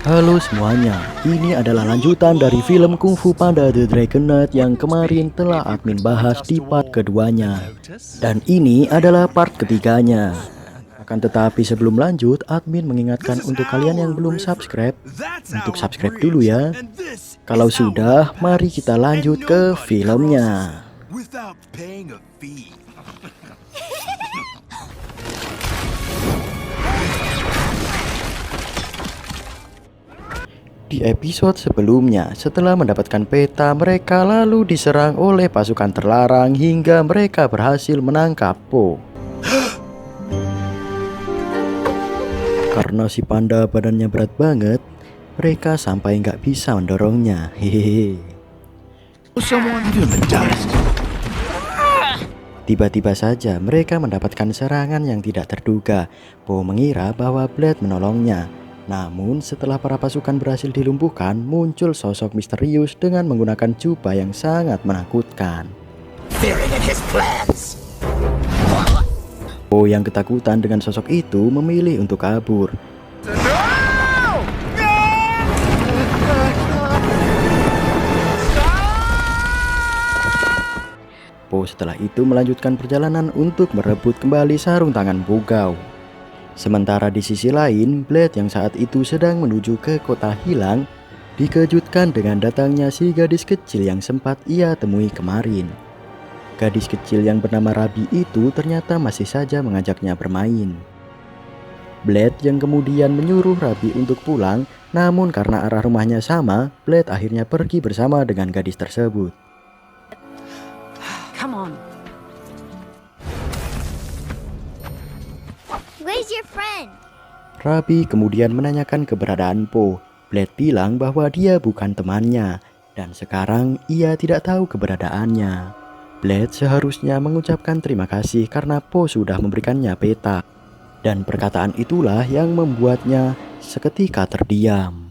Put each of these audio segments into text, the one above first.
Halo semuanya, ini adalah lanjutan dari film Kung Fu Panda The Dragon Knight yang kemarin telah admin bahas di part keduanya. Dan ini adalah part ketiganya. Akan tetapi sebelum lanjut, admin mengingatkan untuk kalian yang belum subscribe, untuk subscribe dulu ya. Kalau sudah, mari kita lanjut ke filmnya. Di episode sebelumnya, setelah mendapatkan peta, mereka lalu diserang oleh pasukan terlarang hingga mereka berhasil menangkap Po. Karena si panda badannya berat banget, mereka sampai nggak bisa mendorongnya. Hehehe. Tiba-tiba saja mereka mendapatkan serangan yang tidak terduga. Po mengira bahwa Blade menolongnya. Namun setelah para pasukan berhasil dilumpuhkan, muncul sosok misterius dengan menggunakan jubah yang sangat menakutkan. Po yang ketakutan dengan sosok itu memilih untuk kabur. Po setelah itu melanjutkan perjalanan untuk merebut kembali sarung tangan Bugao. Sementara di sisi lain, Blade yang saat itu sedang menuju ke kota hilang dikejutkan dengan datangnya si gadis kecil yang sempat ia temui kemarin. Gadis kecil yang bernama Rabi itu ternyata masih saja mengajaknya bermain. Blade yang kemudian menyuruh Rabi untuk pulang, namun karena arah rumahnya sama, Blade akhirnya pergi bersama dengan gadis tersebut. Come on. Where's your friend? Rabi kemudian menanyakan keberadaan Po. Blade bilang bahwa dia bukan temannya, dan sekarang ia tidak tahu keberadaannya. Blade seharusnya mengucapkan terima kasih karena Po sudah memberikannya peta. Dan perkataan itulah yang membuatnya seketika terdiam.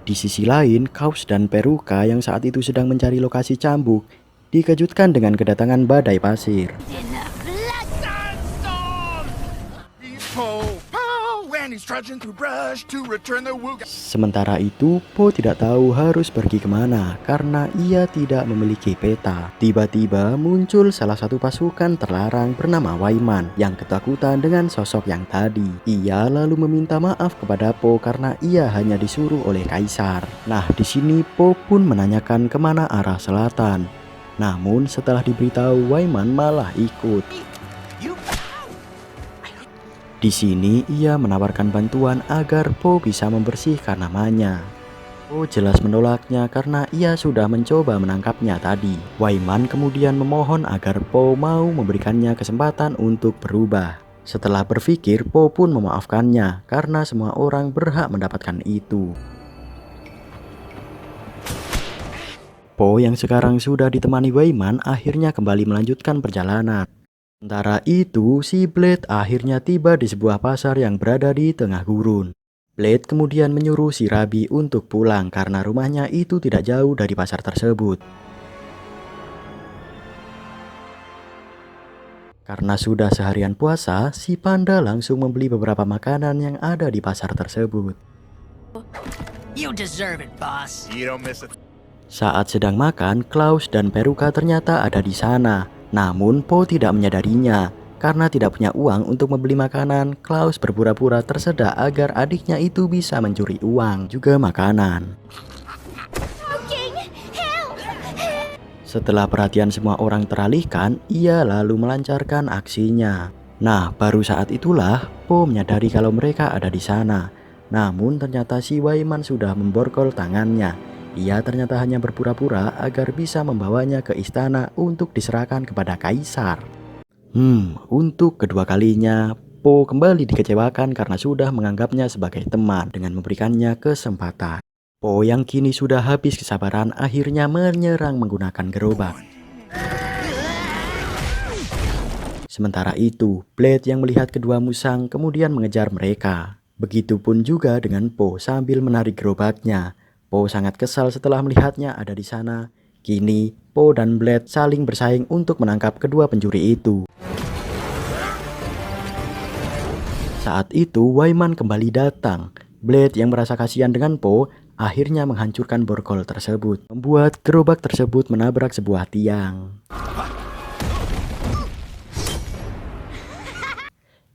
Di sisi lain, Kaus dan Peruka yang saat itu sedang mencari lokasi cambuk dikejutkan dengan kedatangan badai pasir. Sementara itu, Po tidak tahu harus pergi kemana karena ia tidak memiliki peta. Tiba-tiba muncul salah satu pasukan terlarang bernama Waiman yang ketakutan dengan sosok yang tadi. Ia lalu meminta maaf kepada Po karena ia hanya disuruh oleh Kaisar. Nah, di sini Po pun menanyakan kemana arah selatan. Namun setelah diberitahu, Waiman malah ikut. Di sini ia menawarkan bantuan agar Po bisa membersihkan namanya. Po jelas menolaknya karena ia sudah mencoba menangkapnya tadi. Waiman kemudian memohon agar Po mau memberikannya kesempatan untuk berubah. Setelah berpikir, Po pun memaafkannya karena semua orang berhak mendapatkan itu. Po yang sekarang sudah ditemani Waiman akhirnya kembali melanjutkan perjalanan. Sementara itu, si Blade akhirnya tiba di sebuah pasar yang berada di tengah gurun. Blade kemudian menyuruh si Rabi untuk pulang karena rumahnya itu tidak jauh dari pasar tersebut. Karena sudah seharian puasa, si panda langsung membeli beberapa makanan yang ada di pasar tersebut. You deserve it, boss. You don't miss it. Saat sedang makan, Klaus dan Peruka ternyata ada di sana. Namun Po tidak menyadarinya. Karena tidak punya uang untuk membeli makanan, Klaus berpura-pura tersedak agar adiknya itu bisa mencuri uang, juga makanan. Setelah perhatian semua orang teralihkan, ia lalu melancarkan aksinya. Nah, baru saat itulah Po menyadari kalau mereka ada di sana. Namun ternyata si Waiman sudah memborgol tangannya. Ia ternyata hanya berpura-pura agar bisa membawanya ke istana untuk diserahkan kepada Kaisar. Untuk kedua kalinya, Po kembali dikecewakan karena sudah menganggapnya sebagai teman dengan memberikannya kesempatan. Po yang kini sudah habis kesabaran akhirnya menyerang menggunakan gerobak. Sementara itu, Blade yang melihat kedua musang kemudian mengejar mereka. Begitupun juga dengan Po sambil menarik gerobaknya. Po sangat kesal setelah melihatnya ada di sana. Kini, Po dan Blade saling bersaing untuk menangkap kedua pencuri itu. Saat itu Wyman kembali datang. Blade yang merasa kasihan dengan Po akhirnya menghancurkan borgol tersebut, membuat gerobak tersebut menabrak sebuah tiang.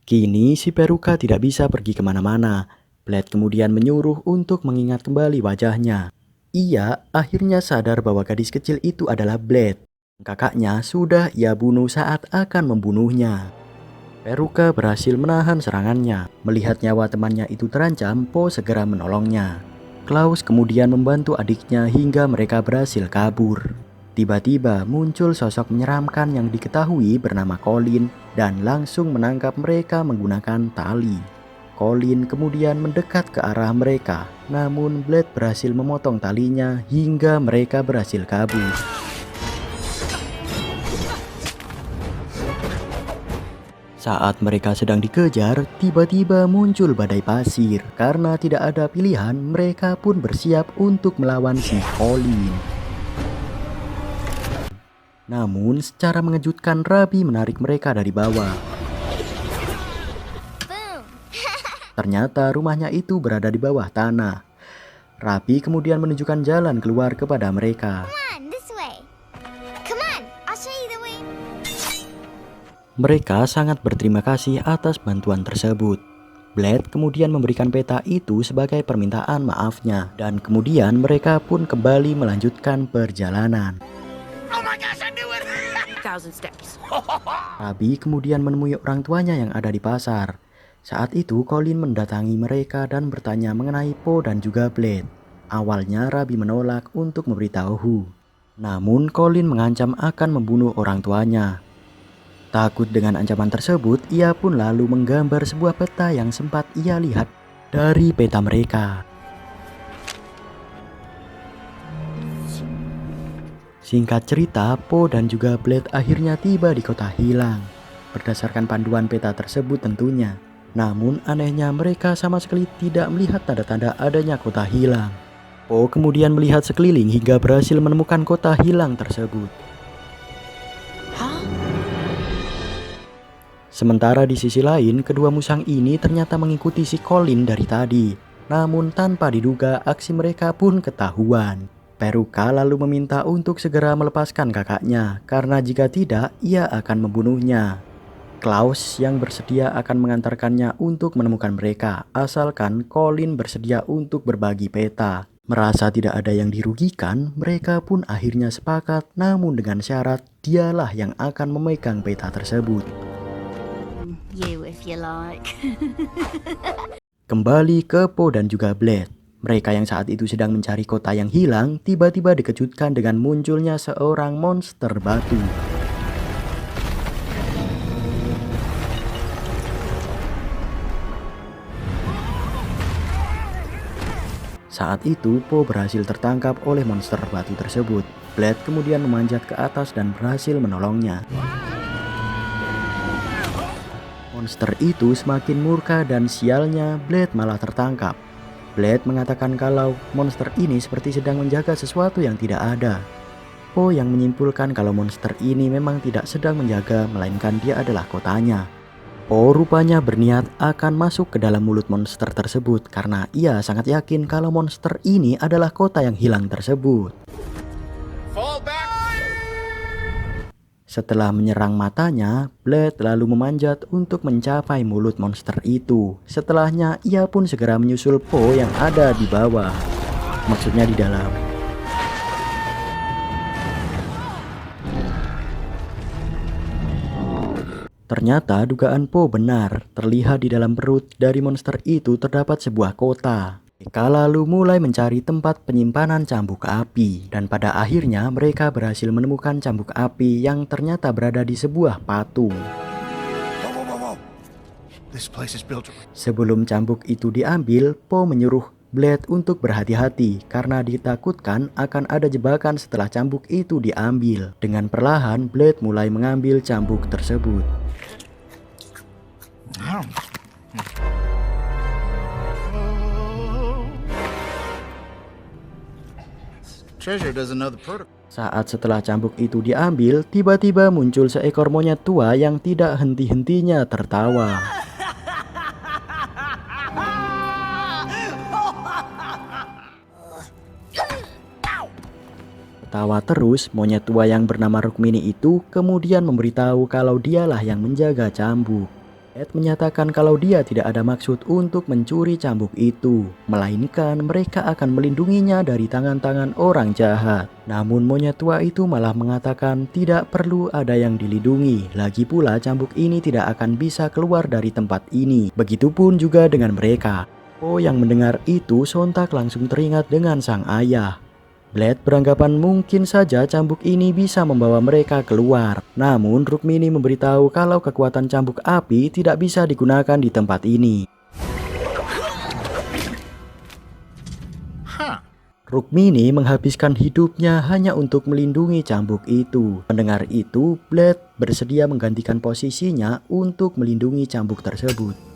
Kini si Peruka tidak bisa pergi kemana-mana. Blade kemudian menyuruh untuk mengingat kembali wajahnya. Ia akhirnya sadar bahwa gadis kecil itu adalah Blade. Kakaknya sudah ia bunuh saat akan membunuhnya. Peruka berhasil menahan serangannya. Melihat nyawa temannya itu terancam, Po segera menolongnya. Klaus kemudian membantu adiknya hingga mereka berhasil kabur. Tiba-tiba muncul sosok menyeramkan yang diketahui bernama Colin dan langsung menangkap mereka menggunakan tali. Colin kemudian mendekat ke arah mereka, namun Blade berhasil memotong talinya hingga mereka berhasil kabur. Saat mereka sedang dikejar, tiba-tiba muncul badai pasir. Karena tidak ada pilihan, mereka pun bersiap untuk melawan si Colin. Namun, secara mengejutkan Rabi menarik mereka dari bawah. Ternyata rumahnya itu berada di bawah tanah. Rabi kemudian menunjukkan jalan keluar kepada mereka. Mereka sangat berterima kasih atas bantuan tersebut. Blade kemudian memberikan peta itu sebagai permintaan maafnya, dan kemudian mereka pun kembali melanjutkan perjalanan. Oh my gosh, I knew it! 1,000 steps. Rabi kemudian menemui orang tuanya yang ada di pasar. Saat itu Colin mendatangi mereka dan bertanya mengenai Po dan juga Blade. Awalnya Rabi menolak untuk memberitahu. Namun Colin mengancam akan membunuh orang tuanya. Takut dengan ancaman tersebut, ia pun lalu menggambar sebuah peta yang sempat ia lihat dari peta mereka. Singkat cerita, Po dan juga Blade akhirnya tiba di kota hilang. Berdasarkan panduan peta tersebut tentunya. Namun anehnya mereka sama sekali tidak melihat tanda-tanda adanya kota hilang. Po kemudian melihat sekeliling hingga berhasil menemukan kota hilang tersebut. Sementara di sisi lain, kedua musang ini ternyata mengikuti si Colin dari tadi. Namun tanpa diduga, aksi mereka pun ketahuan. Peruka lalu meminta untuk segera melepaskan kakaknya, karena jika tidak, ia akan membunuhnya. Klaus yang bersedia akan mengantarkannya untuk menemukan mereka, asalkan Colin bersedia untuk berbagi peta. Merasa tidak ada yang dirugikan, mereka pun akhirnya sepakat, namun dengan syarat dialah yang akan memegang peta tersebut. You if you like. Kembali ke Po dan juga Blade. Mereka yang saat itu sedang mencari kota yang hilang, tiba-tiba dikejutkan dengan munculnya seorang monster batu. Saat itu, Po berhasil tertangkap oleh monster batu tersebut. Blade kemudian memanjat ke atas dan berhasil menolongnya. Monster itu semakin murka dan sialnya Blade malah tertangkap. Blade mengatakan kalau monster ini seperti sedang menjaga sesuatu yang tidak ada. Po yang menyimpulkan kalau monster ini memang tidak sedang menjaga, melainkan dia adalah kotanya. Po rupanya berniat akan masuk ke dalam mulut monster tersebut karena ia sangat yakin kalau monster ini adalah kota yang hilang tersebut. Fall back! Setelah menyerang matanya, Blade lalu memanjat untuk mencapai mulut monster itu. Setelahnya, ia pun segera menyusul Po yang ada di bawah. Maksudnya di dalam. Ternyata dugaan Po benar. Terlihat di dalam perut dari monster itu terdapat sebuah kota. Mereka lalu mulai mencari tempat penyimpanan cambuk api, dan pada akhirnya mereka berhasil menemukan cambuk api yang ternyata berada di sebuah patung. Sebelum cambuk itu diambil, Po menyuruh Blade untuk berhati-hati karena ditakutkan akan ada jebakan setelah cambuk itu diambil. Dengan perlahan, Blade mulai mengambil cambuk tersebut. Saat setelah cambuk itu diambil, tiba-tiba muncul seekor monyet tua yang tidak henti-hentinya tertawa. Tertawa terus, monyet tua yang bernama Rukmini itu kemudian memberitahu kalau dialah yang menjaga cambuk. Ed menyatakan kalau dia tidak ada maksud untuk mencuri cambuk itu, melainkan mereka akan melindunginya dari tangan-tangan orang jahat. Namun monyet tua itu malah mengatakan tidak perlu ada yang dilindungi, lagi pula cambuk ini tidak akan bisa keluar dari tempat ini. Begitupun juga dengan mereka. Po yang mendengar itu sontak langsung teringat dengan sang ayah. Blade beranggapan mungkin saja cambuk ini bisa membawa mereka keluar. Namun Rukmini memberitahu kalau kekuatan cambuk api tidak bisa digunakan di tempat ini. Rukmini menghabiskan hidupnya hanya untuk melindungi cambuk itu. Mendengar itu, Blade bersedia menggantikan posisinya untuk melindungi cambuk tersebut.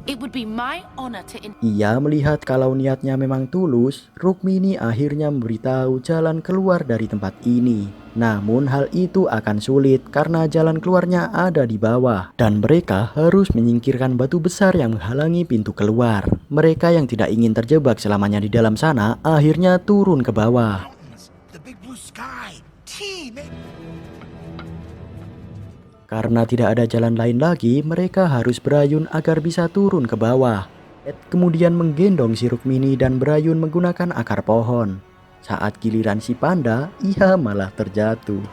It would be my honor to Ia melihat kalau niatnya memang tulus. Rukmini akhirnya memberitahu jalan keluar dari tempat ini. Namun hal itu akan sulit karena jalan keluarnya ada di bawah. Dan mereka harus menyingkirkan batu besar yang menghalangi pintu keluar. Mereka yang tidak ingin terjebak selamanya di dalam sana akhirnya turun ke bawah. The big blue sky. Team. Karena tidak ada jalan lain lagi, mereka harus berayun agar bisa turun ke bawah. Ed kemudian menggendong si Rukmini dan berayun menggunakan akar pohon. Saat giliran si panda, ia malah terjatuh.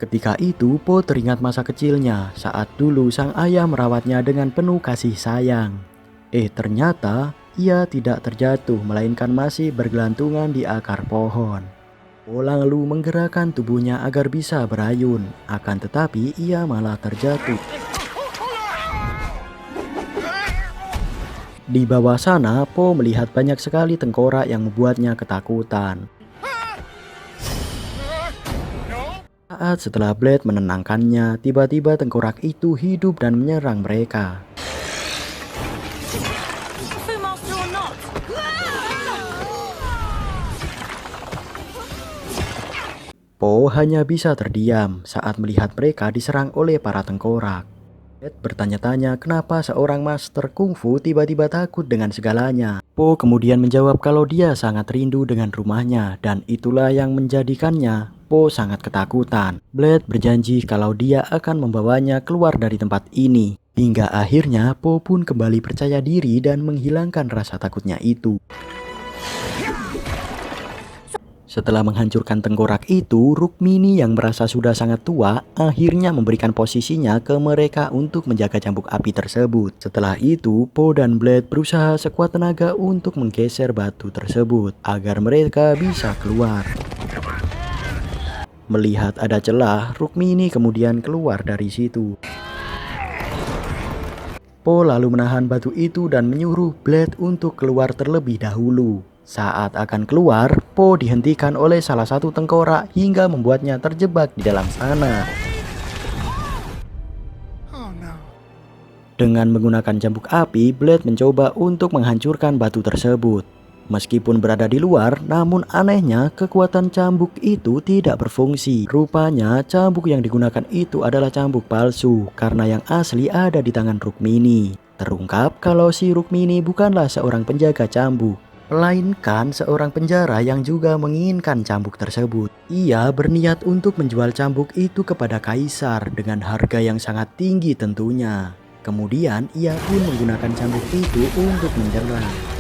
Ketika itu, Po teringat masa kecilnya saat dulu sang ayah merawatnya dengan penuh kasih sayang. Ternyata ia tidak terjatuh melainkan masih bergelantungan di akar pohon. Po lalu menggerakkan tubuhnya agar bisa berayun, akan tetapi ia malah terjatuh. Di bawah sana, Po melihat banyak sekali tengkorak yang membuatnya ketakutan. Saat setelah Blade menenangkannya, tiba-tiba tengkorak itu hidup dan menyerang mereka. master or not. Po hanya bisa terdiam saat melihat mereka diserang oleh para tengkorak. Ed bertanya-tanya kenapa seorang master kungfu tiba-tiba takut dengan segalanya. Po kemudian menjawab kalau dia sangat rindu dengan rumahnya dan itulah yang menjadikannya Po sangat ketakutan. Blade berjanji kalau dia akan membawanya keluar dari tempat ini. Hingga akhirnya Po pun kembali percaya diri dan menghilangkan rasa takutnya itu. Setelah menghancurkan tengkorak itu, Rukmini yang merasa sudah sangat tua akhirnya memberikan posisinya ke mereka untuk menjaga cambuk api tersebut. Setelah itu, Po dan Blade berusaha sekuat tenaga untuk menggeser batu tersebut agar mereka bisa keluar. Melihat ada celah, Rukmini kemudian keluar dari situ. Po lalu menahan batu itu dan menyuruh Blade untuk keluar terlebih dahulu. Saat akan keluar, Po dihentikan oleh salah satu tengkorak hingga membuatnya terjebak di dalam sana. Oh no. Dengan menggunakan cambuk api, Blade mencoba untuk menghancurkan batu tersebut. Meskipun berada di luar, namun anehnya kekuatan cambuk itu tidak berfungsi. Rupanya cambuk yang digunakan itu adalah cambuk palsu karena yang asli ada di tangan Rukmini. Terungkap kalau si Rukmini bukanlah seorang penjaga cambuk, melainkan seorang penjara yang juga menginginkan cambuk tersebut. Ia berniat untuk menjual cambuk itu kepada kaisar dengan harga yang sangat tinggi tentunya. Kemudian ia pun menggunakan cambuk itu untuk menyerang.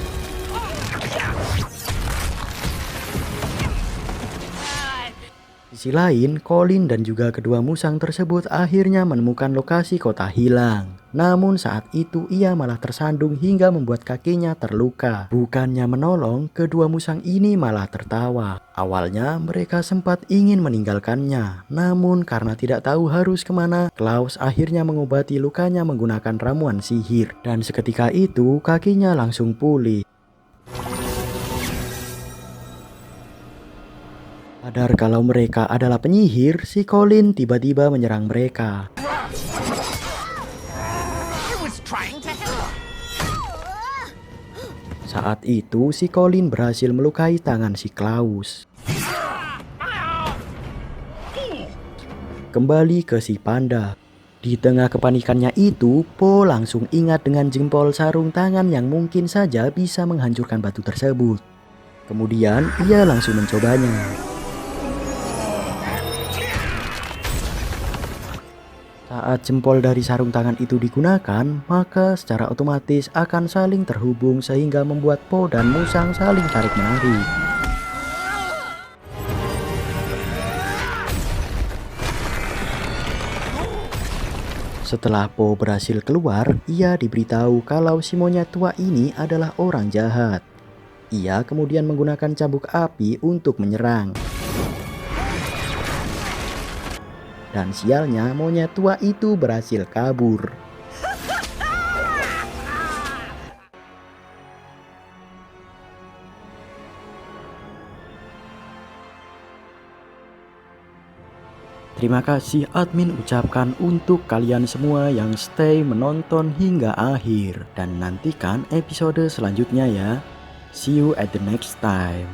Di sisi lain, Colin dan juga kedua musang tersebut akhirnya menemukan lokasi kota hilang. Namun saat itu ia malah tersandung hingga membuat kakinya terluka. Bukannya menolong, kedua musang ini malah tertawa. Awalnya mereka sempat ingin meninggalkannya. Namun karena tidak tahu harus kemana, Klaus akhirnya mengobati lukanya menggunakan ramuan sihir. Dan seketika itu kakinya langsung pulih. Sadar kalau mereka adalah penyihir, si Colin tiba-tiba menyerang mereka. He was trying to help. Saat itu si Colin berhasil melukai tangan si Klaus. Kembali ke si panda. Di tengah kepanikannya itu, Po langsung ingat dengan jempol sarung tangan yang mungkin saja bisa menghancurkan batu tersebut. Kemudian ia langsung mencobanya. Saat jempol dari sarung tangan itu digunakan, maka secara otomatis akan saling terhubung sehingga membuat Po dan Musang saling tarik-menarik. Setelah Po berhasil keluar, ia diberitahu kalau si monyet tua ini adalah orang jahat. Ia kemudian menggunakan cambuk api untuk menyerang. Dan sialnya monyet tua itu berhasil kabur. Terima kasih admin ucapkan untuk kalian semua yang stay menonton hingga akhir. Dan nantikan episode selanjutnya ya. See you at the next time.